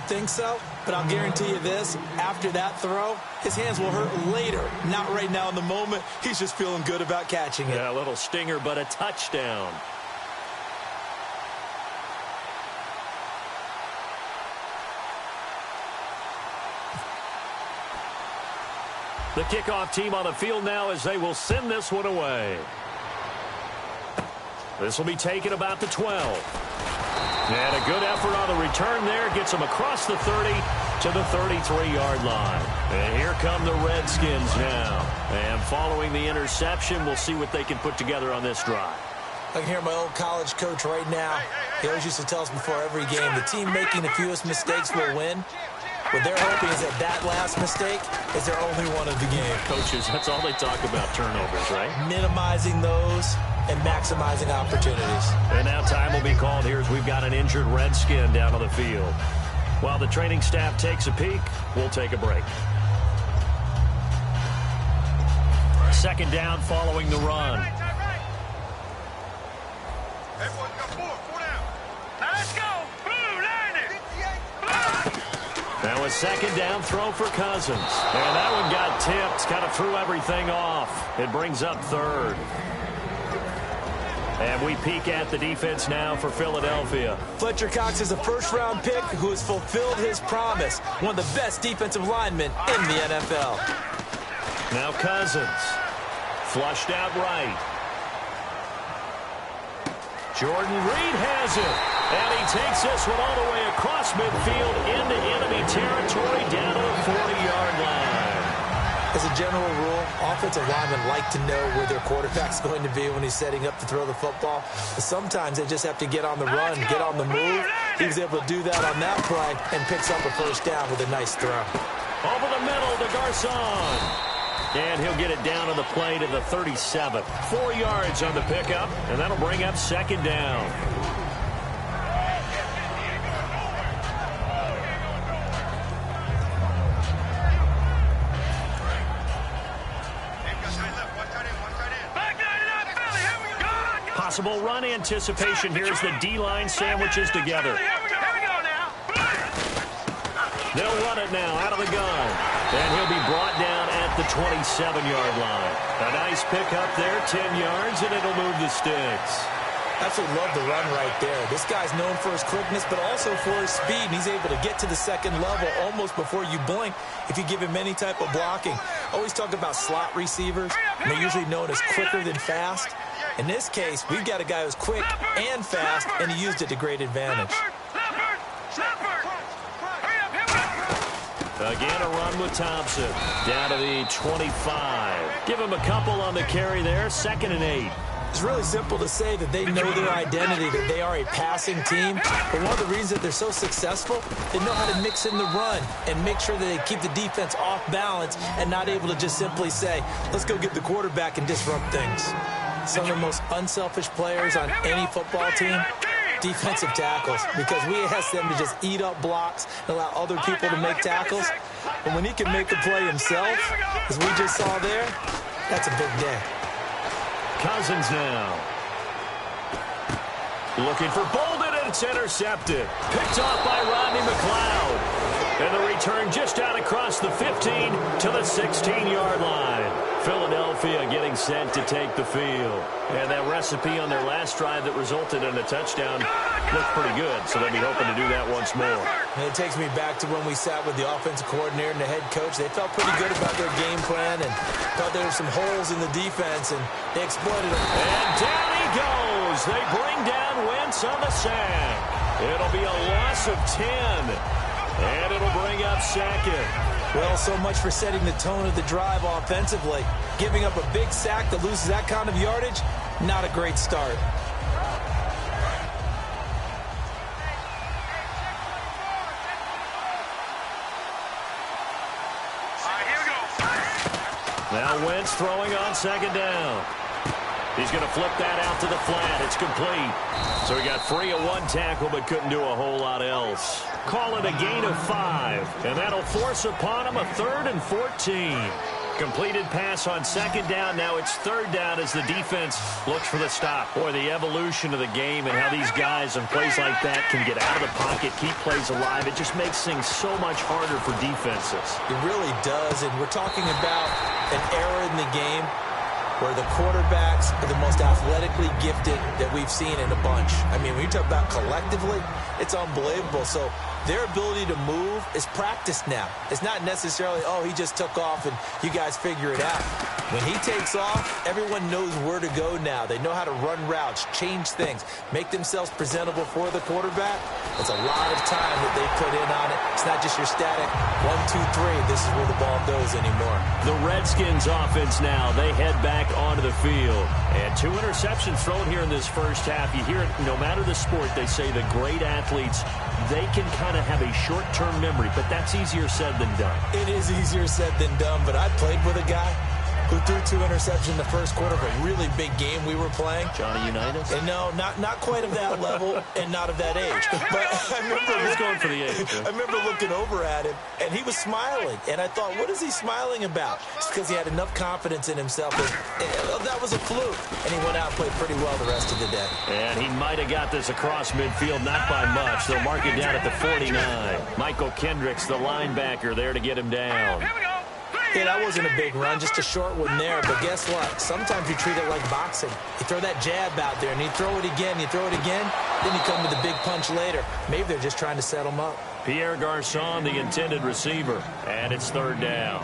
think so, but I'll guarantee you this, after that throw, his hands will hurt later, not right now in the moment. He's just feeling good about catching it. Yeah, a little stinger, but a touchdown. The kickoff team on the field now as they will send this one away. This will be taken about the 12. And a good effort on the return there. Gets them across the 30 to the 33-yard line. And here come the Redskins now. And following the interception, we'll see what they can put together on this drive. I can hear my old college coach right now. He always used to tell us before every game, the team making the fewest mistakes will win. What they're hoping is that last mistake is their only one of the game. Coaches, that's all they talk about, turnovers, right? Minimizing those and maximizing opportunities. And now time will be called here as we've got an injured Redskin down on the field. While the training staff takes a peek, we'll take a break. Second down following the run. Now a second down throw for Cousins. And that one got tipped. Kind of threw everything off. It brings up third. And we peek at the defense now for Philadelphia. Fletcher Cox is a first-round pick who has fulfilled his promise. One of the best defensive linemen in the NFL. Now Cousins. Flushed out right. Jordan Reed has it. And he takes this one all the way across midfield into enemy territory down to the 40-yard line. As a general rule, offensive linemen like to know where their quarterback's going to be when he's setting up to throw the football. But sometimes they just have to get on the run, get on the move. He was able to do that on that play and picks up a first down with a nice throw. Over the middle to Garcon. And he'll get it down on the play to the 37. 4 yards on the pickup, and that'll bring up second down. Possible run anticipation here as the D-line sandwiches together. They'll run it now out of the gun. And he'll be brought down at the 27-yard line. A nice pickup there, 10 yards, and it'll move the sticks. Absolutely love the run right there. This guy's known for his quickness, but also for his speed. And he's able to get to the second level almost before you blink if you give him any type of blocking. Always talk about slot receivers, and they're usually known as quicker than fast. In this case, we've got a guy who's quick and fast, and he used it to great advantage. Again, a run with Thompson. Down to the 25. Give him a couple on the carry there. 2nd and 8. It's really simple to say that they know their identity, that they are a passing team. But one of the reasons that they're so successful, they know how to mix in the run and make sure that they keep the defense off balance and not able to just simply say, let's go get the quarterback and disrupt things. Some of the most unselfish players on any football team, defensive tackles, because we ask them to just eat up blocks and allow other people to make tackles. And when he can make a play himself, as we just saw there, that's a big day. Cousins now. Looking for Bolden, and it's intercepted. Picked off by Rodney McLeod. And the return just out across the 15 to the 16-yard line. Philadelphia getting set to take the field. And that recipe on their last drive that resulted in a touchdown looked pretty good, so they'll be hoping to do that once more. And it takes me back to when we sat with the offensive coordinator and the head coach. They felt pretty good about their game plan and thought there were some holes in the defense, and they exploited them. And down he goes. They bring down Wentz on the sack. It'll be a loss of 10. And it'll bring up second. Well, so much for setting the tone of the drive offensively. Giving up a big sack that loses that kind of yardage, not a great start. Now Wentz throwing on second down. He's going to flip that out to the flat. It's complete. So he got free of one tackle but couldn't do a whole lot else. Call it a gain of 5. And that'll force upon him a 3rd and 14. Completed pass on second down. Now it's third down as the defense looks for the stop. Boy, the evolution of the game and how these guys and plays like that can get out of the pocket, keep plays alive. It just makes things so much harder for defenses. It really does, and we're talking about an era in the game where the quarterbacks are the most athletically gifted that we've seen in a bunch. I mean, when you talk about collectively, it's unbelievable. So their ability to move is practiced now. It's not necessarily, oh, he just took off and you guys figure it out. When he takes off, everyone knows where to go now. They know how to run routes, change things, make themselves presentable for the quarterback. It's a lot of time that they put in on it. It's not just your static 1, 2, 3. This is where the ball goes anymore. The Redskins offense now, they head back onto the field. And 2 interceptions thrown here in this first half. You hear it, no matter the sport, they say the great athletes, they can kind of have a short-term memory, but that's easier said than done. It is easier said than done, but I played with a guy who threw 2 interceptions in the first quarter of a really big game we were playing. Johnny Unitas? And no, not quite of that level and not of that age. But I remember he was going for the age. I remember looking over at him, and he was smiling. And I thought, what is he smiling about? It's because he had enough confidence in himself that was a fluke. And he went out and played pretty well the rest of the day. And he might have got this across midfield, not by much. They'll mark it down at the 49. Michael Kendricks, the linebacker, there to get him down. Yeah, that wasn't a big run, just a short one there. But guess what? Sometimes you treat it like boxing. You throw that jab out there, and you throw it again, then you come with a big punch later. Maybe they're just trying to set him up. Pierre Garçon, the intended receiver, and it's third down.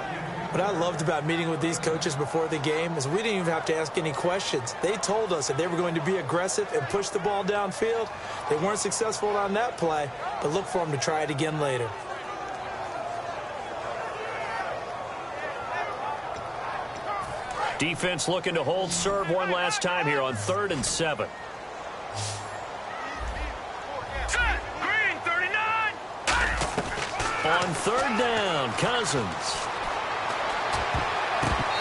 What I loved about meeting with these coaches before the game is we didn't even have to ask any questions. They told us that they were going to be aggressive and push the ball downfield. They weren't successful on that play, but look for them to try it again later. Defense looking to hold serve one last time here on 3rd and 7. Green 39. On 3rd down, Cousins.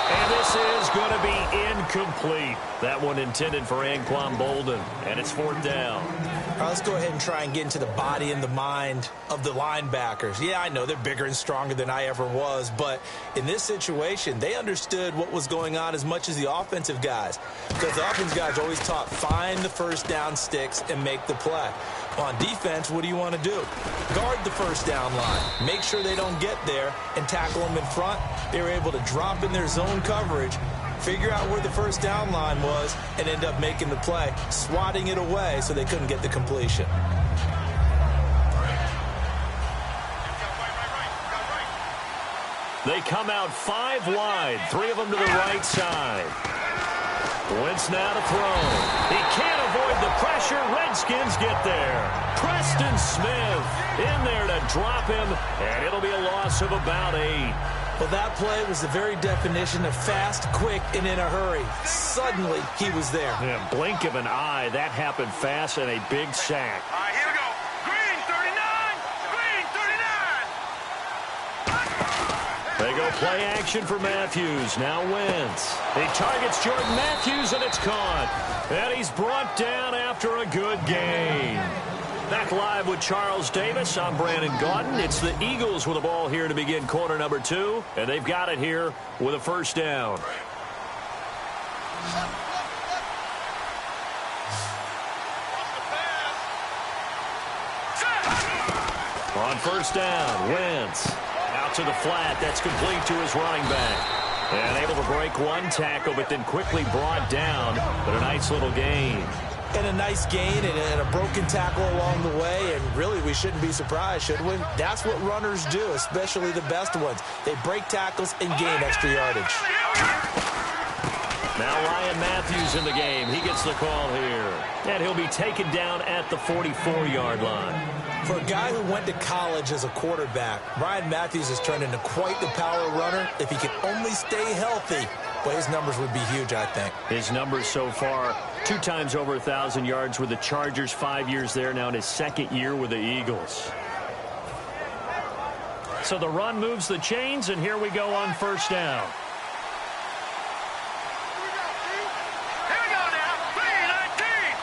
And this is going to be incomplete. That one intended for Anquan Bolden, and it's 4th down. All right, let's go ahead and try and get into the body and the mind of the linebackers. Yeah, I know they're bigger and stronger than I ever was, but in this situation, they understood what was going on as much as the offensive guys. Because the offensive guys are always taught, find the first down sticks and make the play. On defense, what do you want to do? Guard the first down line. Make sure they don't get there and tackle them in front. They were able to drop in their zone coverage, figure out where the first down line was, and end up making the play, swatting it away so they couldn't get the completion. They come out 5 wide, 3 of them to the right side. Wentz now to throw. He can't avoid the pressure. Redskins get there. Preston Smith in there to drop him, and it'll be a loss of about 8. Well, that play was the very definition of fast, quick, and in a hurry. Suddenly, he was there. Yeah, blink of an eye. That happened fast and a big sack. All right, here we go. Green 39. Green 39. They go play action for Matthews. Now Wentz. He targets Jordan Matthews, and it's caught. And he's brought down after a good game. Back live with Charles Davis. I'm Brandon Gaudin. It's the Eagles with the ball here to begin quarter number 2. And they've got it here with a first down. On first down, Wentz. Out to the flat. That's complete to his running back. And able to break one tackle, but then quickly brought down. But a nice little gain. And a nice gain and a broken tackle along the way. And really, we shouldn't be surprised, should we? That's what runners do, especially the best ones. They break tackles and gain extra yardage. Now Ryan Matthews in the game. He gets the call here. And he'll be taken down at the 44-yard line. For a guy who went to college as a quarterback, Ryan Matthews has turned into quite the power runner. If he could only stay healthy, well, his numbers would be huge, I think. His numbers so far, 2 times over 1,000 yards with the Chargers, 5 years there now in his 2nd year with the Eagles. So the run moves the chains, and here we go on first down. Here we go now. 319.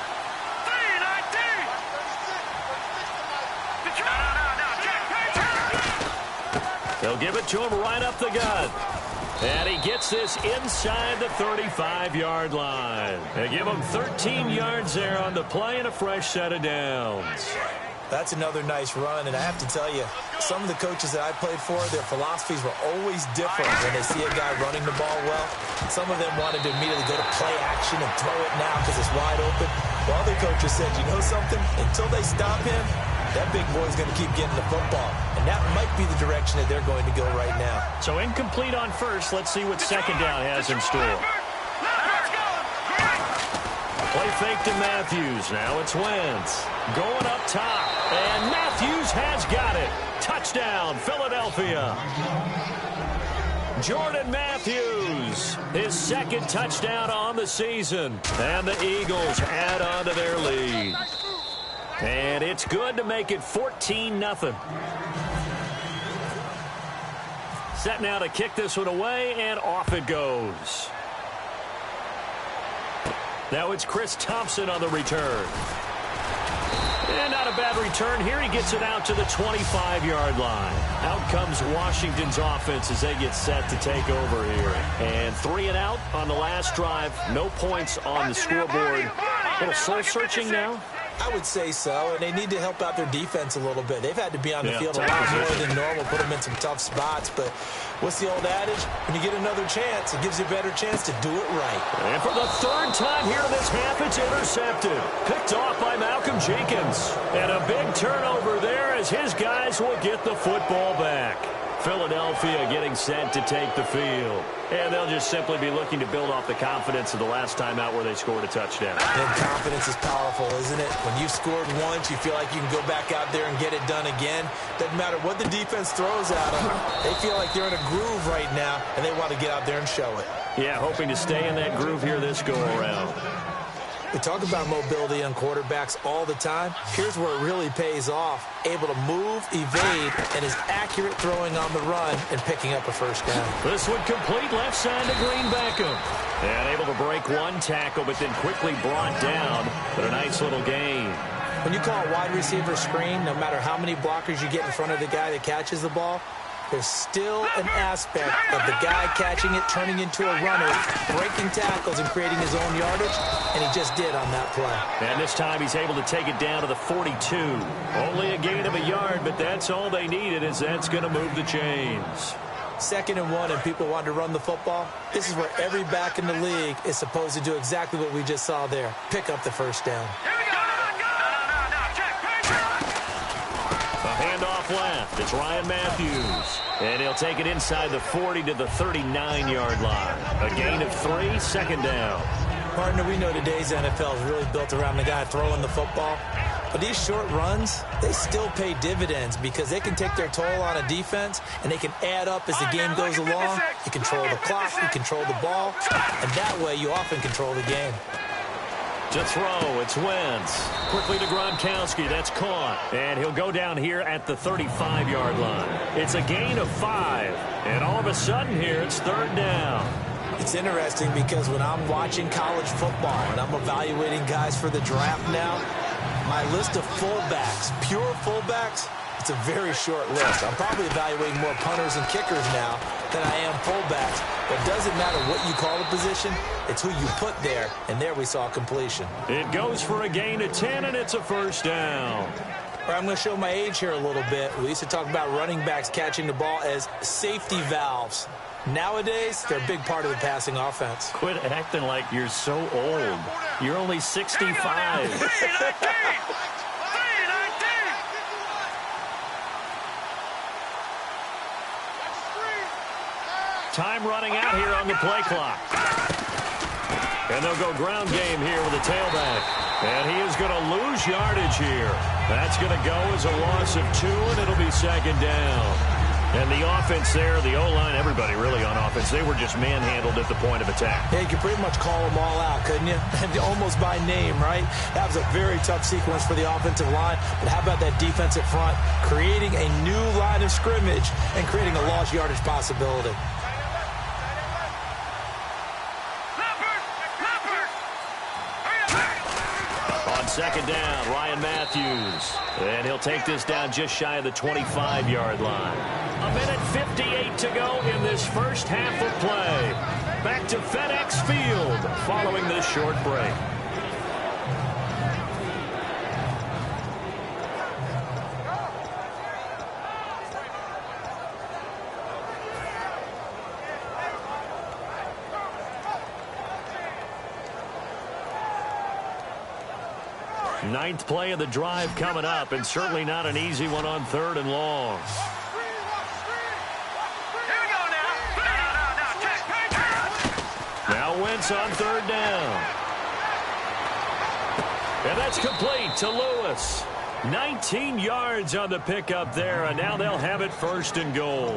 319. They'll give it to him right up the gut. And he gets this inside the 35-yard line. They give him 13 yards there on the play and a fresh set of downs. That's another nice run, and I have to tell you, some of the coaches that I played for, their philosophies were always different when they see a guy running the ball well. Some of them wanted to immediately go to play action and throw it now because it's wide open. While other coaches said, you know something? Until they stop him, that big boy's going to keep getting the football. And that might be the direction that they're going to go right now. So incomplete on first. Let's see what second down has in store. Play fake to Matthews. Now it's Wentz. Going up top. And Matthews has got it. Touchdown, Philadelphia. Jordan Matthews, his second touchdown on the season. And the Eagles add on to their lead. And it's good to make it 14-0. Set now to kick this one away, and off it goes. Now it's Chris Thompson on the return. And not a bad return here. He gets it out to the 25-yard line. Out comes Washington's offense as they get set to take over here. And 3 and out on the last drive. No points on the scoreboard. A little soul-searching now. I would say so, and they need to help out their defense a little bit. They've had to be on the field a lot more than normal, put them in some tough spots. But what's the old adage? When you get another chance, it gives you a better chance to do it right. And for the third time here in this half, it's intercepted. Picked off by Malcolm Jenkins. And a big turnover there as his guys will get the football back. Philadelphia getting set to take the field. And they'll just simply be looking to build off the confidence of the last time out where they scored a touchdown. And confidence is powerful, isn't it? When you've scored once, you feel like you can go back out there and get it done again. Doesn't matter what the defense throws at them. They feel like they're in a groove right now, and they want to get out there and show it. Yeah, hoping to stay in that groove here this go-around. We talk about mobility on quarterbacks all the time. Here's where it really pays off. Able to move, evade, and is accurate throwing on the run and picking up a first down. This one complete left side to Green Beckham. And able to break one tackle, but then quickly brought down. But a nice little gain. When you call a wide receiver screen, no matter how many blockers you get in front of the guy that catches the ball, there's still an aspect of the guy catching it, turning into a runner, breaking tackles and creating his own yardage, and he just did on that play. And this time he's able to take it down to the 42. Only a gain of a yard, but that's all they needed, as that's going to move the chains. 2nd and 1, and people want to run the football. This is where every back in the league is supposed to do exactly what we just saw there. Pick up the first down. A handoff left. It's Ryan Matthews. And he'll take it inside the 40 to the 39-yard line. A gain of 3, 2nd down. Partner, we know today's NFL is really built around the guy throwing the football. But these short runs, they still pay dividends because they can take their toll on a defense and they can add up as the game goes along. You control the clock, you control the ball, and that way you often control the game. To throw, it's Wentz. Quickly to Gronkowski, that's caught. And he'll go down here at the 35-yard line. It's a gain of 5. And all of a sudden here, it's 3rd down. It's interesting because when I'm watching college football and I'm evaluating guys for the draft now, my list of fullbacks, pure fullbacks, it's a very short list. I'm probably evaluating more punters and kickers now than I am fullbacks. But it doesn't matter what you call the position, it's who you put there, and there we saw completion. It goes for a gain of 10, and it's a first down. All right, I'm going to show my age here a little bit. We used to talk about running backs catching the ball as safety valves. Nowadays, they're a big part of the passing offense. Quit acting like you're so old. You're only 65. Time running out here on the play clock. And they'll go ground game here with a tailback. And he is going to lose yardage here. That's going to go as a loss of 2, and it'll be 2nd down. And the offense there, the O-line, everybody really on offense, they were just manhandled at the point of attack. Yeah, you could pretty much call them all out, couldn't you? Almost by name, right? That was a very tough sequence for the offensive line. But how about that defensive front creating a new line of scrimmage and creating a lost yardage possibility? On 2nd down, Ryan Matthews. And he'll take this down just shy of the 25-yard line. A minute 58 to go in this first half of play. Back to FedEx Field following this short break. Ninth play of the drive coming up, and certainly not an easy one on 3rd and long. Now Wentz on 3rd down. And that's complete to Lewis. 19 yards on the pickup there, and now they'll have it 1st and goal.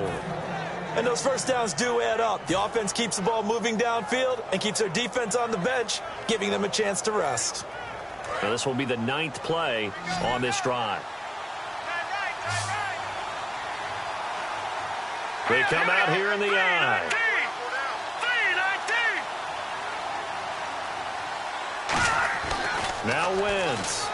And those first downs do add up. The offense keeps the ball moving downfield and keeps their defense on the bench, giving them a chance to rest. Now this will be the 9th play on this drive. They come out here in the eye. Now Wentz.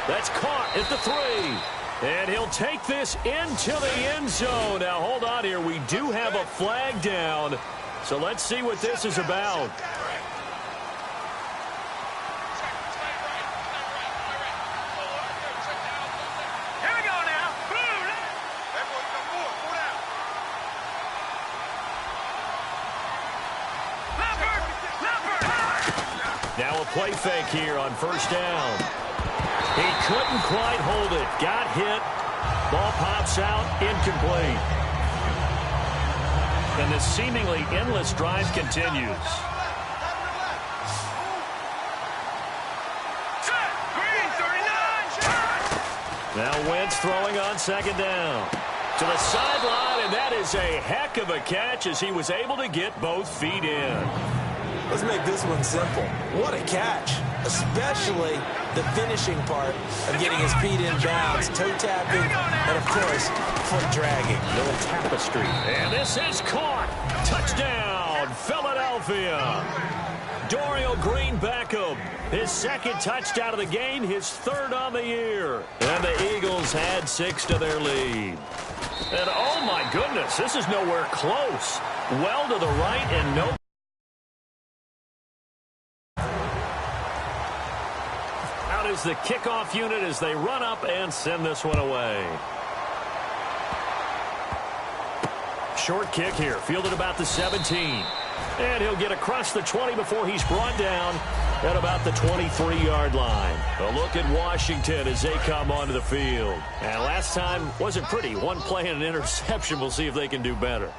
That's caught at the 3. And he'll take this into the end zone. Now hold on here. We do have a flag down. So let's see what this is about. Now a play fake here on 1st down. He couldn't quite hold it. Got hit. Ball pops out. Incomplete. And this seemingly endless drive continues. Now Wentz throwing on 2nd down. To the sideline, and that is a heck of a catch as he was able to get both feet in. Let's make this one simple. What a catch, especially the finishing part of getting his feet in bounds, toe tapping, and, of course, foot dragging. Little tapestry. And this is caught. Touchdown, Philadelphia. Dorial Green Beckham, his 2nd touchdown of the game, his 3rd on the year. And the Eagles had 6 to their lead. And, oh, my goodness, this is nowhere close. Well to the right and no. Out is the kickoff unit as they run up and send this one away. Short kick here, fielded about the 17. And he'll get across the 20 before he's brought down at about the 23-yard line. A look at Washington as they come onto the field. And last time wasn't pretty. One play and an interception. We'll see if they can do better.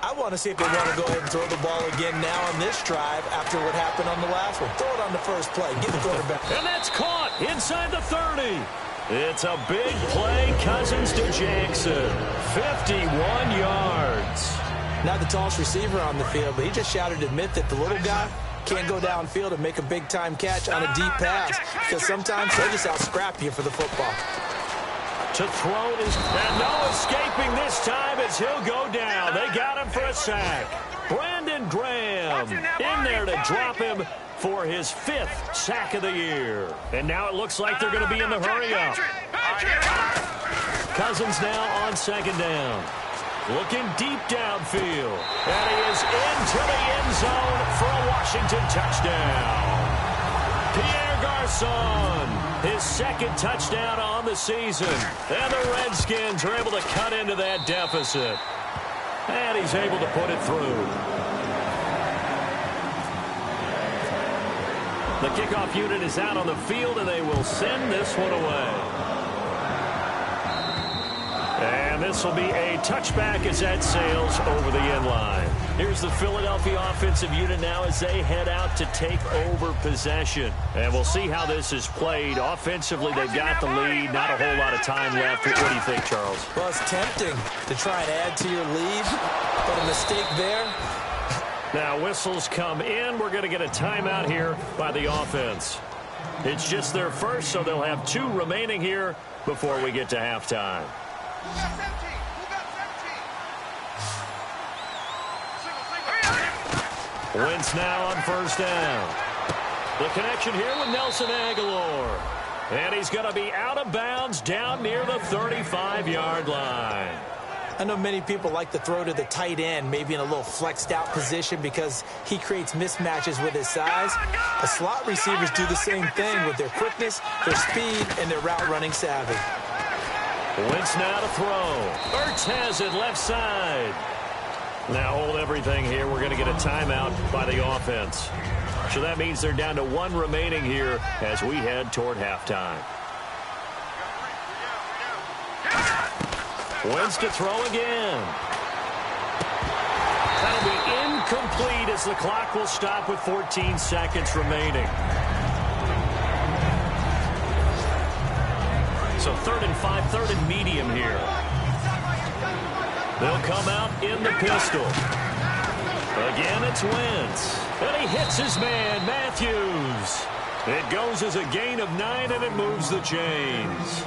I want to see if they want to go ahead and throw the ball again now on this drive after what happened on the last one. Throw it on the first play. Get the quarterback. And that's caught inside the 30. It's a big play. Cousins to Jackson. 51 yards. Not the tallest receiver on the field, but he just shouted to admit that the little guy can't go downfield and make a big-time catch on a deep pass because sometimes they just out-scrap you for the football. To throw is, and no escaping this time as he'll go down. They got him for a sack. Brandon Graham in there to drop him for his 5th sack of the year. And now it looks like they're going to be in the hurry-up. Cousins now on 2nd down. Looking deep downfield. And he is into the end zone for a Washington touchdown. Pierre Garçon, his 2nd touchdown on the season. And the Redskins are able to cut into that deficit. And he's able to put it through. The kickoff unit is out on the field, and they will send this one away. And this will be a touchback as that sails over the end line. Here's the Philadelphia offensive unit now as they head out to take over possession. And we'll see how this is played. Offensively, they've got the lead. Not a whole lot of time left. What do you think, Charles? Well, it's tempting to try and add to your lead, but a mistake there. Now, whistles come in. We're going to get a timeout here by the offense. It's just their first, so they'll have 2 remaining here before we get to halftime. Wentz now on 1st down. The connection here with Nelson Aguilar. And he's going to be out of bounds down near the 35-yard line. I know many people like to throw to the tight end, maybe in a little flexed out position because he creates mismatches with his size. The slot receivers do the same thing with their quickness, their speed, and their route running savvy. Wentz now to throw. Ertz has it left side. Now hold everything here. We're going to get a timeout by the offense. So that means they're down to one remaining here as we head toward halftime. Wentz to throw again. That'll be incomplete as the clock will stop with 14 seconds remaining. So 3rd and 5, 3rd and medium here. They'll come out in the pistol. Again, it's Wentz. And he hits his man, Matthews. It goes as a gain of 9, and it moves the chains.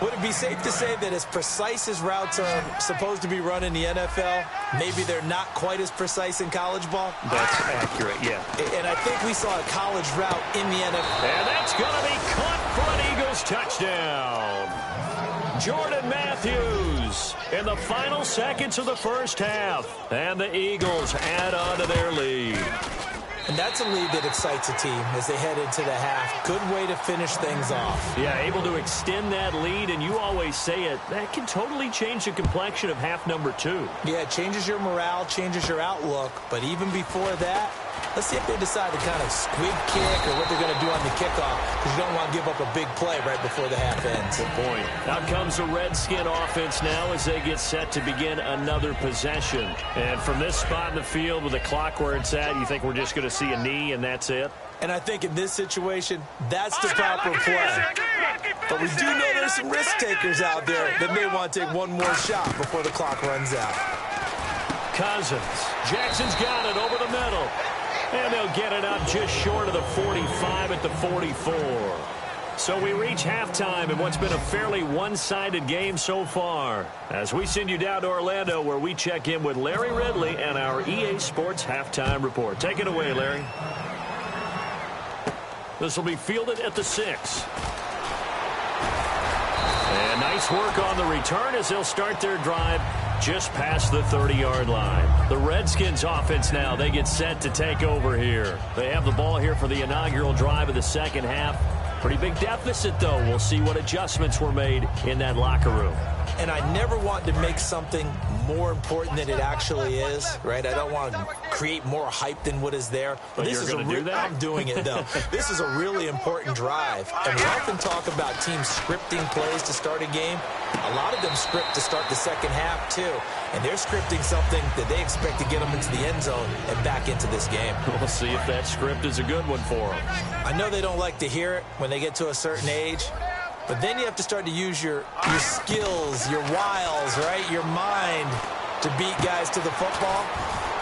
Would it be safe to say that as precise as routes are supposed to be run in the NFL, maybe they're not quite as precise in college ball? That's accurate, yeah. And I think we saw a college route in the NFL. And that's going to be caught for an Eagles touchdown. Jordan Matthews in the final seconds of the first half. And the Eagles add on to their lead. And that's a lead that excites a team as they head into the half. Good way to finish things off. Yeah, able to extend that lead, and you always say it, that can totally change the complexion of half number 2. Yeah, it changes your morale, changes your outlook. But even before that, let's see if they decide to kind of squib kick or what they're going to do on the kickoff, because you don't want to give up a big play right before the half ends. Good point. Out comes the Redskin offense now as they get set to begin another possession. And from this spot in the field with the clock where it's at, you think we're just going to see a knee and that's it? And I think in this situation, that's the proper play. But we do know there's some risk takers out there that may want to take one more shot before the clock runs out. Cousins. Jackson's got it over the middle. And they'll get it up just short of the 45 at the 44. So we reach halftime in what's been a fairly one-sided game so far. As we send you down to Orlando where we check in with Larry Ridley and our EA Sports Halftime Report. Take it away, Larry. This will be fielded at the 6. And nice work on the return as they'll start their drive just past the 30-yard line. The Redskins offense now, they get set to take over here. They have the ball here for the inaugural drive of the second half. Pretty big deficit, though. We'll see what adjustments were made in that locker room. And I never want to make something more important than it actually is, right? I don't want to create more hype than what is there. But you're going to do that? I'm doing it, though. This is a really important drive. And we often talk about teams scripting plays to start a game. A lot of them script to start the second half, too. And they're scripting something that they expect to get them into the end zone and back into this game. We'll see if that script is a good one for them. I know they don't like to hear it when they get to a certain age. But then you have to start to use your skills, your wiles, right, your mind to beat guys to the football.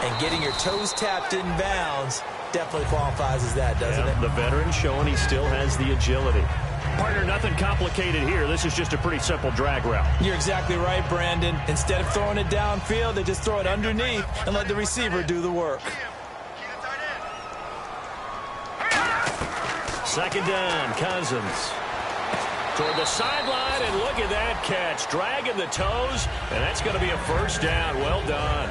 And getting your toes tapped in bounds definitely qualifies as that, doesn't it? The veteran showing he still has the agility. Partner, nothing complicated here. This is just a pretty simple drag route. You're exactly right, Brandon. Instead of throwing it downfield, they just throw it underneath and let the receiver do the work. Second down, Cousins. Toward the sideline, and look at that catch. Dragging the toes, and that's going to be a first down. Well done.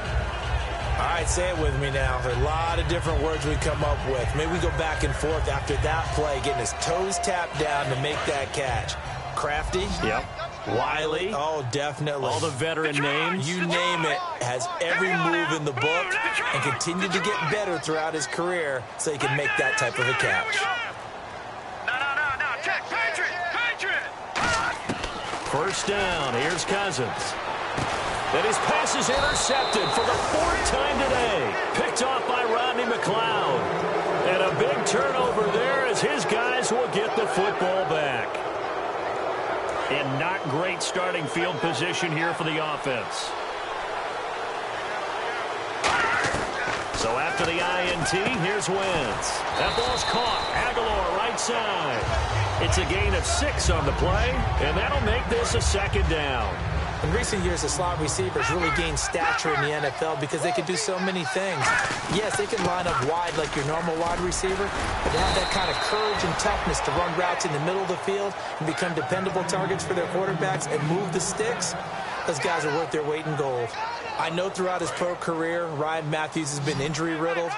All right, say it with me now. There's a lot of different words we come up with. Maybe we go back and forth after that play, getting his toes tapped down to make that catch. Crafty? Yep. Wiley? Oh, definitely. All the veteran names? You name it. Has every move in the book and continued to get better throughout his career so he can make that type of a catch. First down, here's Cousins. And his pass is intercepted for the 4th time today. Picked off by Rodney McLeod. And a big turnover there as his guys will get the football back. And not great starting field position here for the offense. So after the INT, here's Wentz. That ball's caught. Aguilar right side. It's a gain of 6 on the play, and that'll make this a second down. In recent years, the slot receivers really gained stature in the NFL because they can do so many things. Yes, they can line up wide like your normal wide receiver, but they have that kind of courage and toughness to run routes in the middle of the field and become dependable targets for their quarterbacks and move the sticks. Those guys are worth their weight in gold. I know throughout his pro career, Ryan Matthews has been injury-riddled,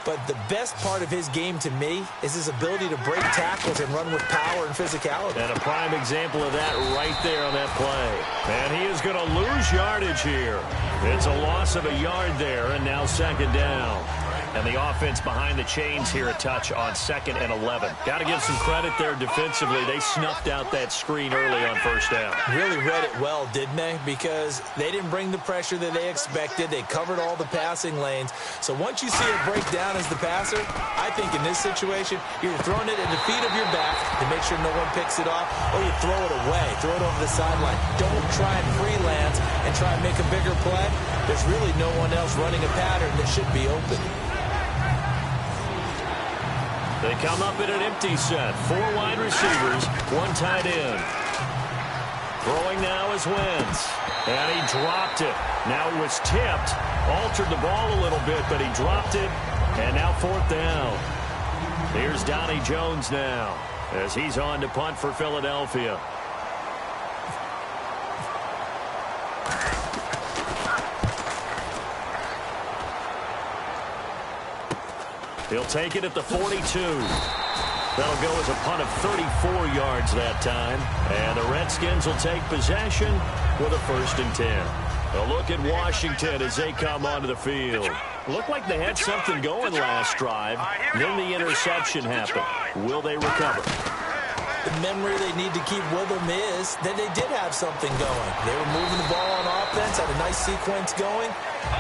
but the best part of his game to me is his ability to break tackles and run with power and physicality. And a prime example of that right there on that play. And he is going to lose yardage here. It's a loss of a yard there, and now second down. And the offense behind the chains here a touch on 2nd and 11. Got to give some credit there defensively. They snuffed out that screen early on first down. Really read it well, didn't they? Because they didn't bring the pressure that they expected. They covered all the passing lanes. So once you see it break down as the passer, I think in this situation, you're throwing it at the feet of your back to make sure no one picks it off, or you throw it away, throw it over the sideline. Don't try and freelance and try and make a bigger play. There's really no one else running a pattern that should be open. They come up in an empty set. 4 wide receivers, 1 tight end. Throwing now is Wentz. And he dropped it. Now it was tipped. Altered the ball a little bit, but he dropped it. And now 4th down. Here's Donnie Jones now as he's on to punt for Philadelphia. He'll take it at the 42. That'll go as a punt of 34 yards that time. And the Redskins will take possession with a 1st and 10. A look at Washington as they come onto the field. Looked like they had something going last drive. Then the interception happened. Will they recover? The memory they need to keep with them is that they did have something going. They were moving the ball on offense, had a nice sequence going.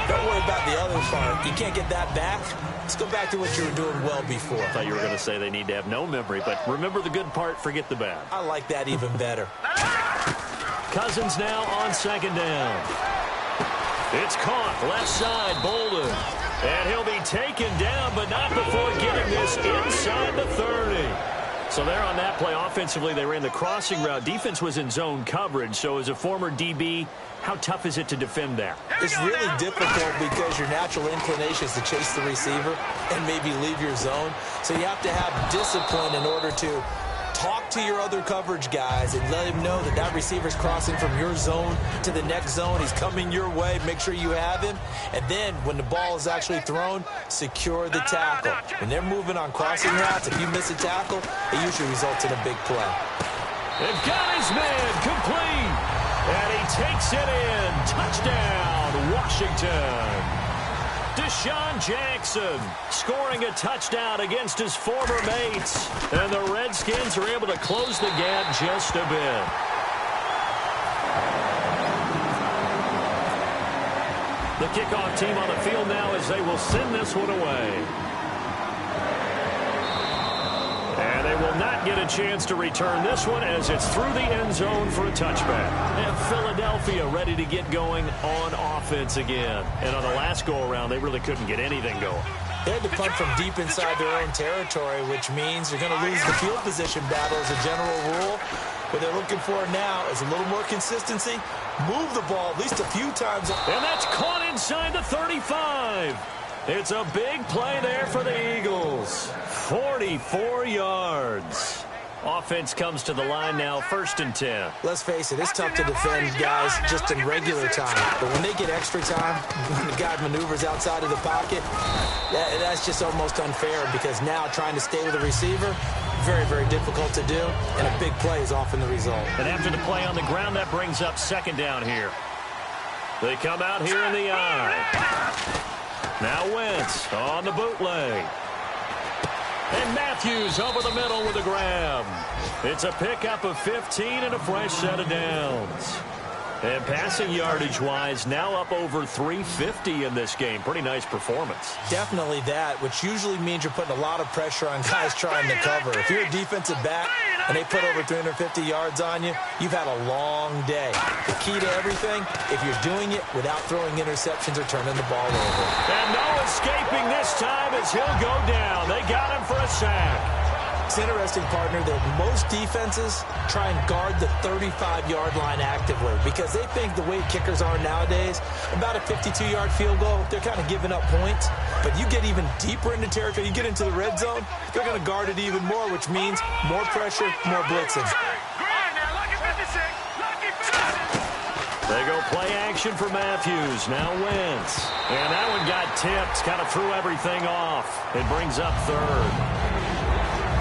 Don't worry about the other part. You can't get that back. Let's go back to what you were doing well before. I thought you were going to say they need to have no memory, but remember the good part, forget the bad. I like that even better. Cousins now on 2nd down. It's caught, left side, Bolden. And he'll be taken down, but not before getting this inside the 30. So there on that play, offensively, they ran the crossing route. Defense was in zone coverage, so as a former DB, how tough is it to defend that? It's really difficult because your natural inclination is to chase the receiver and maybe leave your zone. So you have to have discipline in order to talk to your other coverage guys and let him know that that receiver's crossing from your zone to the next zone. He's coming your way. Make sure you have him. And then when the ball is actually thrown, secure the tackle. When they're moving on crossing routes, if you miss a tackle, it usually results in a big play. They've got his man complete. And he takes it in. Touchdown, Washington. Deshaun Jackson scoring a touchdown against his former mates. And the Redskins are able to close the gap just a bit. The kickoff team on the field now as they will send this one away. And they will not get a chance to return this one as it's through the end zone for a touchback. And Philadelphia ready to get going on offense again. And on the last go-around, they really couldn't get anything going. They had to punt from deep inside their own territory, which means you're going to lose the field position battle as a general rule. What they're looking for now is a little more consistency. Move the ball at least a few times. And that's caught inside the 35. It's a big play there for the Eagles. 44 yards. Offense comes to the line now, 1st and 10. Let's face it, it's tough to defend guys just in regular time. But when they get extra time, when the guy maneuvers outside of the pocket, that's just almost unfair because now trying to stay with the receiver, very, very difficult to do, and a big play is often the result. And after the play on the ground, that brings up 2nd down here. They come out here in the eye. Now Wentz on the bootleg. And Matthews over the middle with a grab. It's a pickup of 15 and a fresh set of downs. And passing yardage-wise, now up over 350 in this game. Pretty nice performance. Definitely that, which usually means you're putting a lot of pressure on guys trying to cover. If you're a defensive back and they put over 350 yards on you, you've had a long day. The key to everything, if you're doing it without throwing interceptions or turning the ball over. And no escaping this time as he'll go down. They got him for a sack. It's interesting, partner, that most defenses try and guard the 35-yard line actively because they think the way kickers are nowadays, about a 52-yard field goal, they're kind of giving up points. But you get even deeper into territory, you get into the red zone, they're going to guard it even more, which means more pressure, more blitzing. They go play action for Matthews. Now Wentz. And that one got tipped. Kind of threw everything off. It brings up third.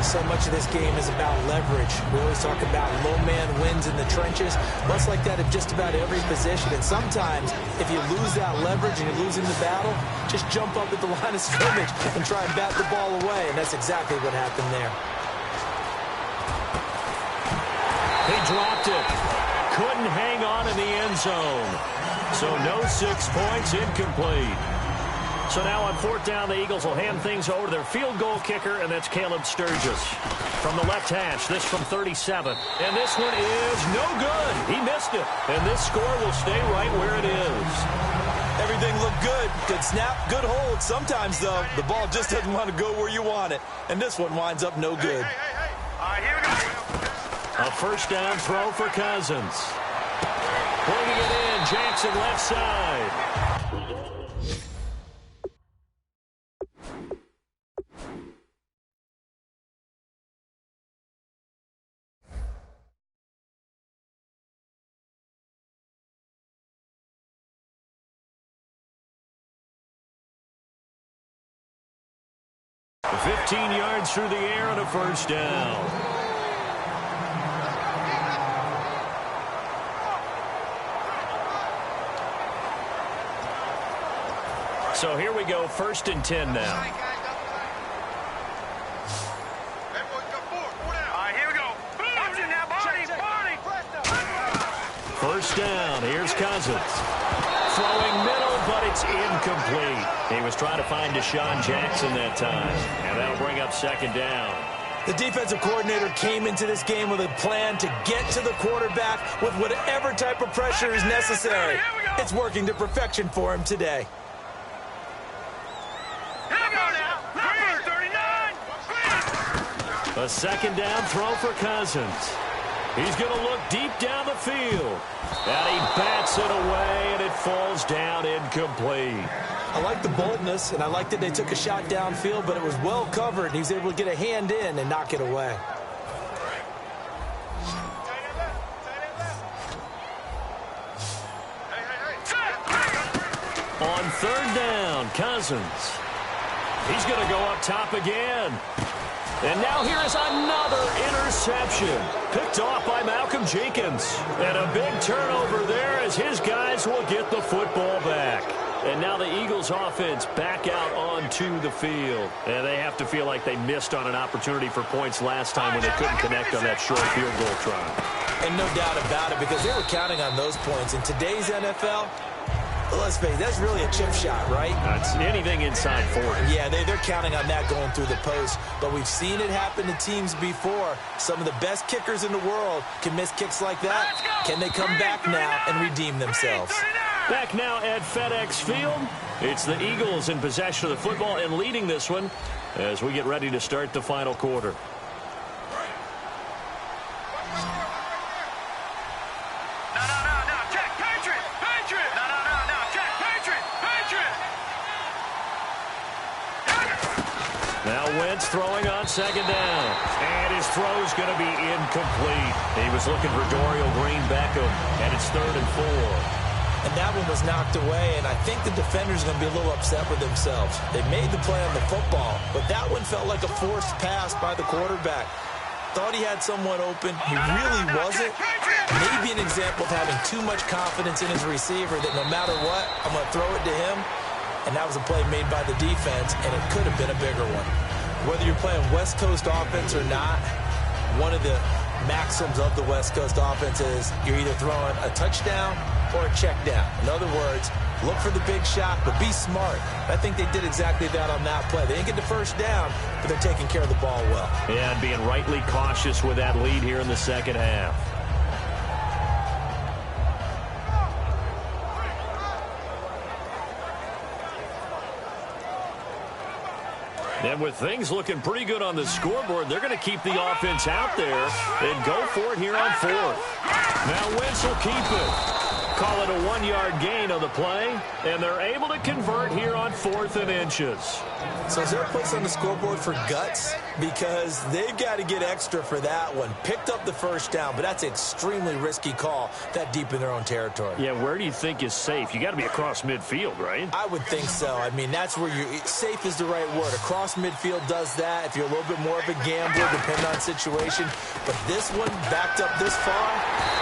So much of this game is about leverage. We always talk about low man wins in the trenches. Much like that of just about every position. And sometimes, if you lose that leverage and you're losing the battle, just jump up at the line of scrimmage and try and bat the ball away. And that's exactly what happened there. He dropped it. Couldn't hang on in the end zone. So no 6 points, incomplete. So now on fourth down, the Eagles will hand things over to their field goal kicker, and that's Caleb Sturgis. From the left hash, this from 37. And this one is no good. He missed it. And this score will stay right where it is. Everything looked good. Good snap, good hold. Sometimes, though, the ball just doesn't want to go where you want it. And this one winds up no good. Hey. All right, here we go. A first down throw for Cousins. Bringing it in, Jackson left side. The 15 yards through the air and a first down. So here we go, 1st and 10 now. All right, here we go. Watch it now, Barney. First down, here's Cousins. Throwing middle, but it's incomplete. He was trying to find Deshaun Jackson that time, and that'll bring up 2nd down. The defensive coordinator came into this game with a plan to get to the quarterback with whatever type of pressure is necessary. It's working to perfection for him today. A 2nd down throw for Cousins. He's going to look deep down the field. And he bats it away, and it falls down incomplete. I like the boldness, and I like that they took a shot downfield, but it was well covered, and he was able to get a hand in and knock it away. On 3rd down, Cousins. He's going to go up top again. And now here is another interception. Picked off by Malcolm Jenkins. And a big turnover there as his guys will get the football back. And now the Eagles offense back out onto the field. And they have to feel like they missed on an opportunity for points last time when they couldn't connect on that short field goal try. And no doubt about it, because they were counting on those points. In today's NFL, let's face it, that's really a chip shot, right? That's anything inside 40. Yeah, they're counting on that going through the post. But we've seen it happen to teams before. Some of the best kickers in the world can miss kicks like that. Can they come back now and redeem themselves? Back now at FedEx Field. It's the Eagles in possession of the football and leading this one as we get ready to start the final quarter. Now Wentz throwing on 2nd down. And his throw's going to be incomplete. He was looking for Dorial Green-Beckham, and it's 3rd and 4. And that one was knocked away, and I think the defender's going to be a little upset with themselves. They made the play on the football, but that one felt like a forced pass by the quarterback. Thought he had someone open. He really wasn't. Maybe an example of having too much confidence in his receiver that no matter what, I'm going to throw it to him. And that was a play made by the defense, and it could have been a bigger one. Whether you're playing West Coast offense or not, one of the maxims of the West Coast offense is you're either throwing a touchdown or a check down. In other words, look for the big shot, but be smart. I think they did exactly that on that play. They didn't get the first down, but they're taking care of the ball well. Yeah, and being rightly cautious with that lead here in the second half. And with things looking pretty good on the scoreboard, they're going to keep the offense out there and go for it here on 4th. Now Wentz will keep it. call it a 1-yard gain on the play, and they're able to convert here on 4th and inches. So is there a place on the scoreboard for guts? Because they've got to get extra for that one. Picked up the first down, but that's an extremely risky call that deep in their own territory. Yeah, where do you think is safe? You got to be across midfield, right? I would think so. I mean, that's where safe is the right word. Across midfield does that. If you're a little bit more of a gambler, depending on situation. But this one, backed up this far,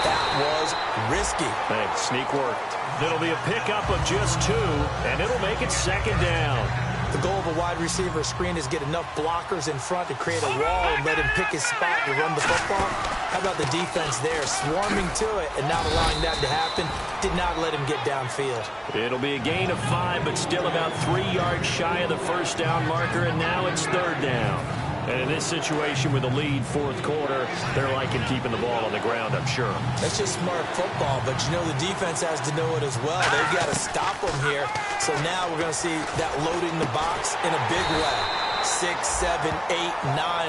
that was risky. Hey, sneak work. It'll be a pickup of just 2, and it'll make it 2nd down. The goal of a wide receiver screen is get enough blockers in front to create a wall and let him pick his spot to run the football. How about the defense there, swarming to it and not allowing that to happen? Did not let him get downfield. It'll be a gain of 5, but still about 3 yards shy of the first down marker, and now it's 3rd down. And in this situation with a lead 4th quarter, they're liking keeping the ball on the ground, I'm sure. That's just smart football, but you know the defense has to know it as well. They've got to stop them here. So now we're going to see that loading the box in a big way. 6, 7, 8,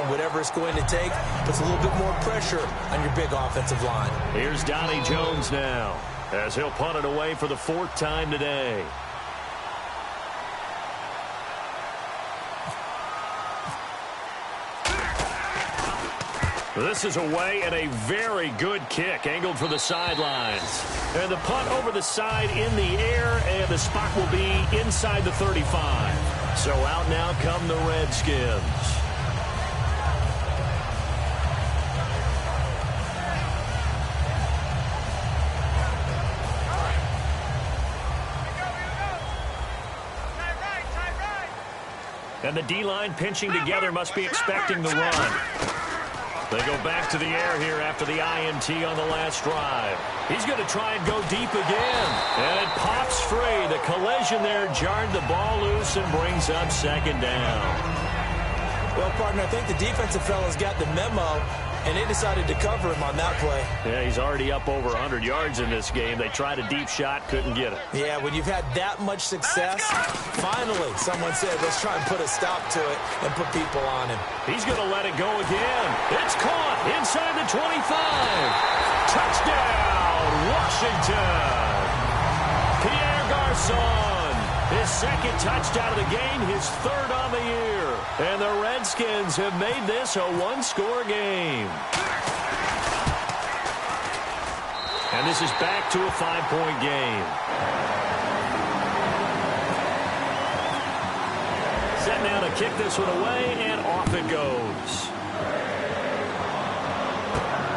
9, whatever it's going to take. Puts a little bit more pressure on your big offensive line. Here's Donnie Jones now, as he'll punt it away for the 4th time today. This is away and a very good kick, angled for the sidelines. And the punt over the side in the air, and the spot will be inside the 35. So out now come the Redskins. And the D-line pinching together, must be expecting the run. They go back to the air here after the INT on the last drive. He's going to try and go deep again. And it pops free. The collision there jarred the ball loose and brings up 2nd down. Well, partner, I think the defensive fellas got the memo, and they decided to cover him on that play. Yeah, he's already up over 100 yards in this game. They tried a deep shot, couldn't get it. Yeah, when you've had that much success, finally someone said, let's try and put a stop to it and put people on him. He's going to let it go again. It's caught inside the 25. Touchdown, Washington. Pierre Garçon, his 2nd touchdown of the game, his 3rd on the year. And the Redskins have made this a 1-score game. And this is back to a 5-point game. Set now to kick this one away, and off it goes.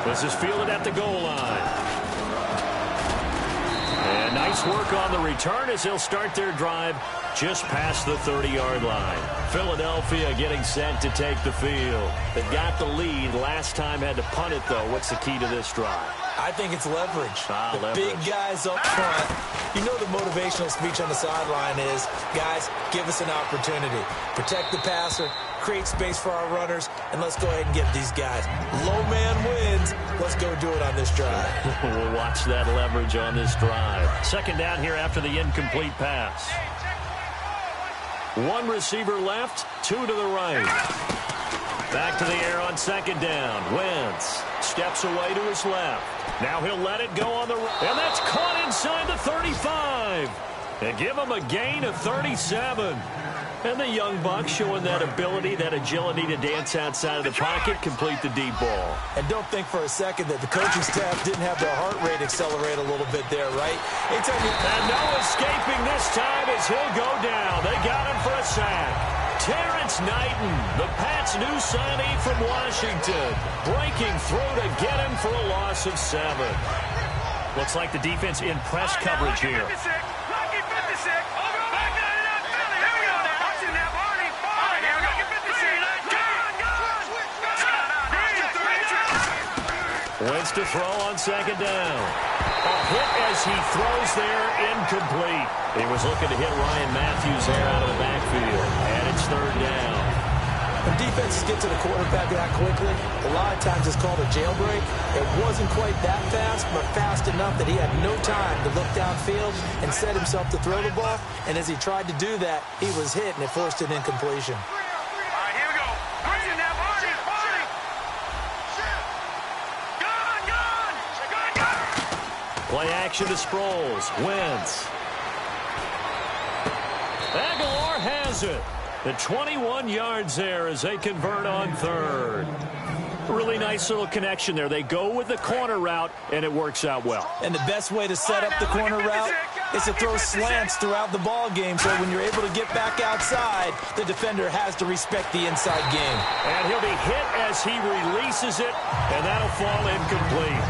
This is fielded at the goal line. And nice work on the return as they'll start their drive just past the 30-yard line. Philadelphia getting set to take the field. They got the lead. Last time had to punt it, though. What's the key to this drive? I think it's leverage. Leverage. Big guys up front. You know the motivational speech on the sideline is, guys, give us an opportunity. Protect the passer, create space for our runners, and let's go ahead and give these guys. Low man wins. Let's go do it on this drive. We'll watch that leverage on this drive. 2nd down here after the incomplete pass. 1 receiver left, 2 to the right. Back to the air on 2nd down. Wentz steps away to his left. Now he'll let it go on the right. And that's caught inside the 35. And give him a gain of 37. And the young buck showing that ability, that agility to dance outside of the pocket, complete the deep ball. And don't think for a second that the coaching staff didn't have their heart rate accelerate a little bit there, right? And no escaping this time as he'll go down. They got him for a sack. Terrence Knighton, the Pats' new signee from Washington, breaking through to get him for a loss of 7. Looks like the defense in press coverage here. Wentz to throw on 2nd down. A hit as he throws there, incomplete. He was looking to hit Ryan Matthews there out of the backfield. And it's 3rd down. When defenses get to the quarterback that quickly, a lot of times it's called a jailbreak. It wasn't quite that fast, but fast enough that he had no time to look downfield and set himself to throw the ball. And as he tried to do that, he was hit, and it forced an incompletion. Play action to Sproles. Wentz. Aguilar has it. The 21 yards there as they convert on third. Really nice little connection there. They go with the corner route, and it works out well. And the best way to set up the corner route is to throw slants throughout the ball game, so when you're able to get back outside, the defender has to respect the inside game. And he'll be hit as he releases it, and that'll fall incomplete.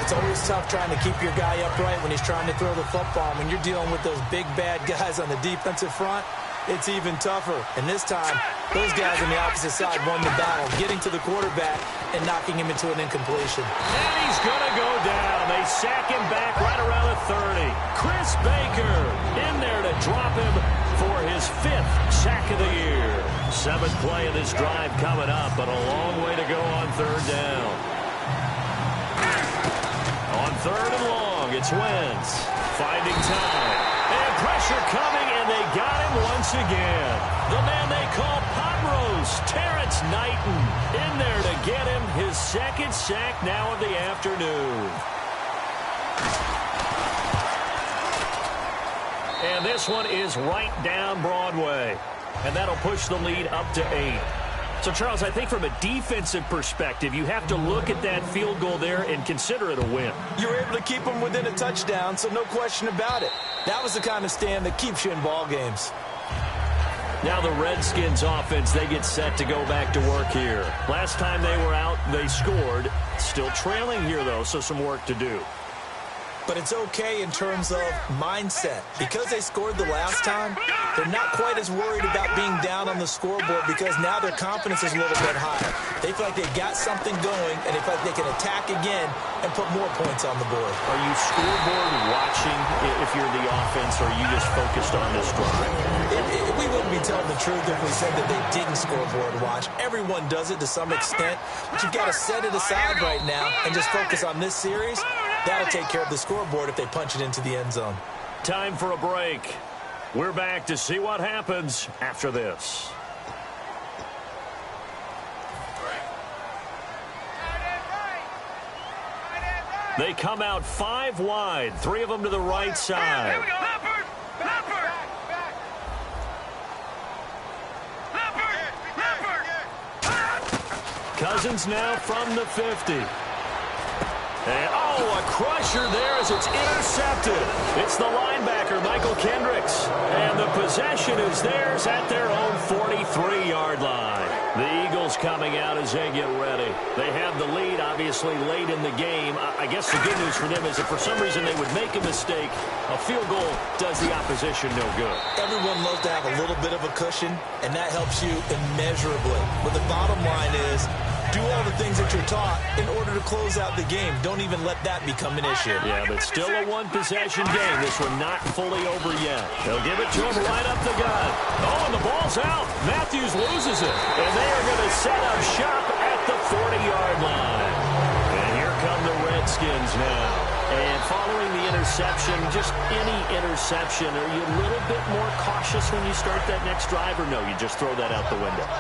It's always tough trying to keep your guy upright when he's trying to throw the football. When you're dealing with those big, bad guys on the defensive front, it's even tougher. And this time, those guys on the opposite side won the battle, getting to the quarterback and knocking him into an incompletion. And he's going to go down. They sack him back right around the 30. Chris Baker in there to drop him for his 5th sack of the year. 7th play of this drive coming up, but a long way to go on third down. On third and long, it's Wentz finding time. And pressure coming, and they got him once again. The man they call Pot Roast, Terrence Knighton, in there to get him his 2nd sack now of the afternoon. And this one is right down Broadway. And that'll push the lead up to 8. So, Charles, I think from a defensive perspective, you have to look at that field goal there and consider it a win. You were able to keep them within a touchdown, so no question about it. That was the kind of stand that keeps you in ball games. Now the Redskins offense, they get set to go back to work here. Last time they were out, they scored. Still trailing here, though, so some work to do. But it's okay in terms of mindset. Because they scored the last time, they're not quite as worried about being down on the scoreboard because now their confidence is a little bit higher. They feel like they've got something going, and they feel like they can attack again and put more points on the board. Are you scoreboard watching if you're the offense, or are you just focused on this drive? We wouldn't be telling the truth if we said that they didn't scoreboard watch. Everyone does it to some extent, but you've got to set it aside right now and just focus on this series. That'll take care of the scoreboard if they punch it into the end zone. Time for a break. We're back to see what happens after this. They come out 5 wide, 3 of them to the right side. Cousins now from the 50. And, a crusher there as it's intercepted. It's the linebacker, Michael Kendricks. And the possession is theirs at their own 43-yard line. The Eagles coming out as they get ready. They have the lead, obviously, late in the game. I guess the good news for them is if for some reason they would make a mistake, a field goal does the opposition no good. Everyone loves to have a little bit of a cushion, and that helps you immeasurably. But the bottom line is, do all the things that you're taught in order to close out the game. Don't even let that become an issue. Yeah, but still a one-possession game. This one not fully over yet. They'll give it to him right up the gut. Oh, and the ball's out. Matthews loses it. And they are going to set up shop at the 40-yard line. And here come the Redskins now. And following the interception, just any interception, are you a little bit more cautious when you start that next drive, or no, you just throw that out the window?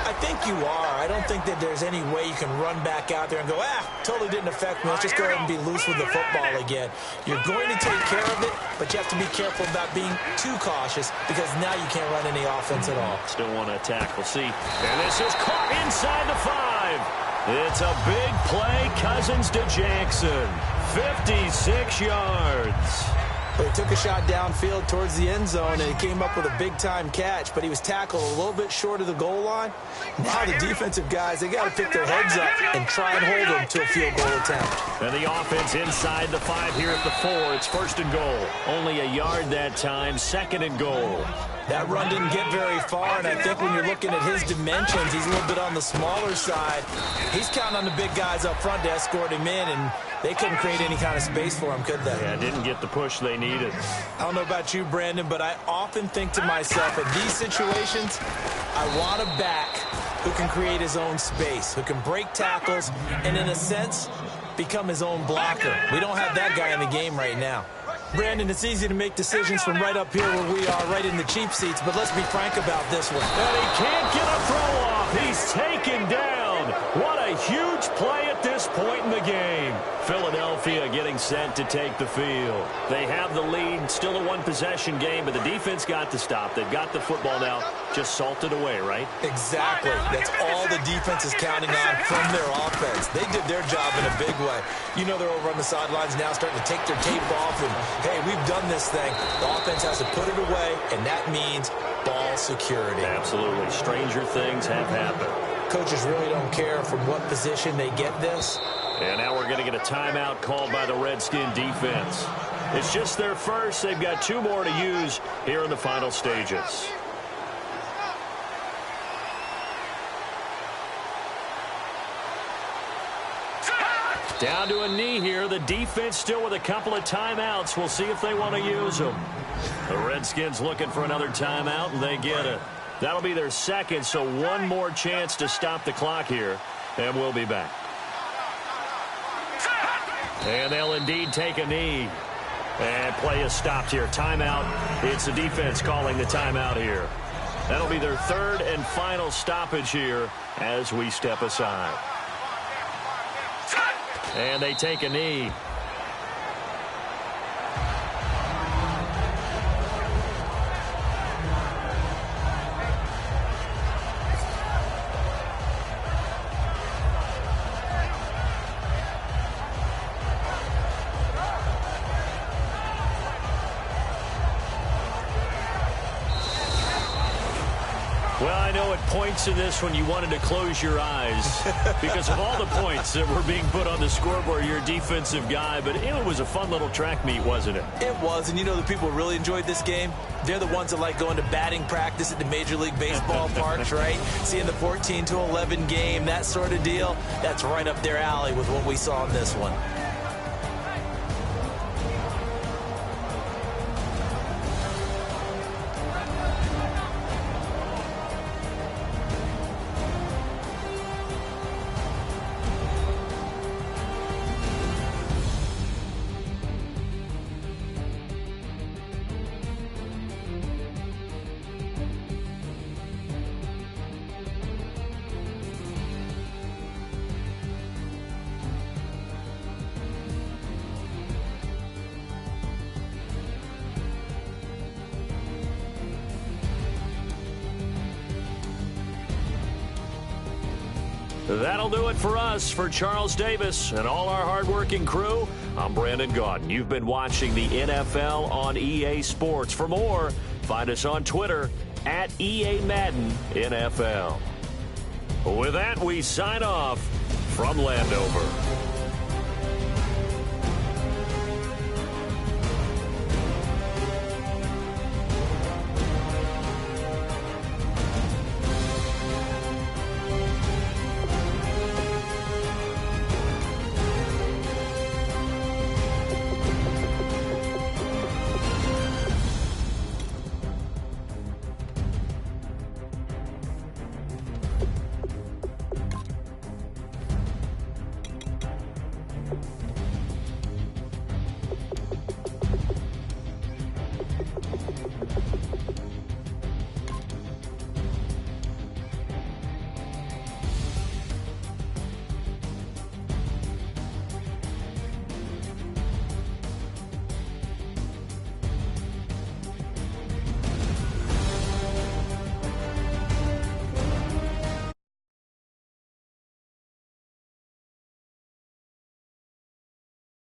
I think you are. I don't think that there's any way you can run back out there and go, totally didn't affect me. Let's just go ahead and be loose with the football again. You're going to take care of it, but you have to be careful about being too cautious because now you can't run any offense at all. Still want to attack. We'll see. And this is caught inside the 5. It's a big play. Cousins to Jackson. 56 yards. But he took a shot downfield towards the end zone, and he came up with a big-time catch, but he was tackled a little bit short of the goal line. Now the defensive guys, they got to pick their heads up and try and hold them to a field goal attempt. And the offense inside the 5 here at the 4. It's 1st and goal. Only a yard that time, 2nd and goal. That run didn't get very far, and I think when you're looking at his dimensions, he's a little bit on the smaller side. He's counting on the big guys up front to escort him in, and they couldn't create any kind of space for him, could they? Yeah, didn't get the push they needed. I don't know about you, Brandon, but I often think to myself, in these situations, I want a back who can create his own space, who can break tackles, and in a sense, become his own blocker. We don't have that guy in the game right now. Brandon, it's easy to make decisions from right up here where we are, right in the cheap seats, but let's be frank about this one. And he can't get a throw off. He's taken down What a huge play at this point in the game. Philadelphia getting set to take the field. They have the lead, still a one-possession game, but the defense got to stop. They've got the football now, just salted away, right? Exactly. That's all the defense is counting on from their offense. They did their job in a big way. You know they're over on the sidelines now starting to take their tape off, and, hey, we've done this thing. The offense has to put it away, and that means ball security. Absolutely. Stranger things have happened. Coaches really don't care from what position they get this. And now we're going to get a timeout called by the Redskin defense. It's just their first. They've got 2 more to use here in the final stages. Down to a knee here. The defense still with a couple of timeouts. We'll see if they want to use them. The Redskins looking for another timeout, and they get it. That'll be their second, so one more chance to stop the clock here, and we'll be back. And they'll indeed take a knee. And play is stopped here. Timeout. It's the defense calling the timeout here. That'll be their third and final stoppage here as we step aside. And they take a knee. Well, I know at points in this when you wanted to close your eyes because of all the points that were being put on the scoreboard, you're a defensive guy, but it was a fun little track meet, wasn't it? It was, and you know the people who really enjoyed this game? They're the ones that like going to batting practice at the Major League Baseball parks, right? Seeing the 14-11 game, that sort of deal, that's right up their alley with what we saw in this one. That'll do it for us. For Charles Davis and all our hardworking crew, I'm Brandon Gaudin. You've been watching the NFL on EA Sports. For more, find us on Twitter at EA Madden NFL. With that, we sign off from Landover.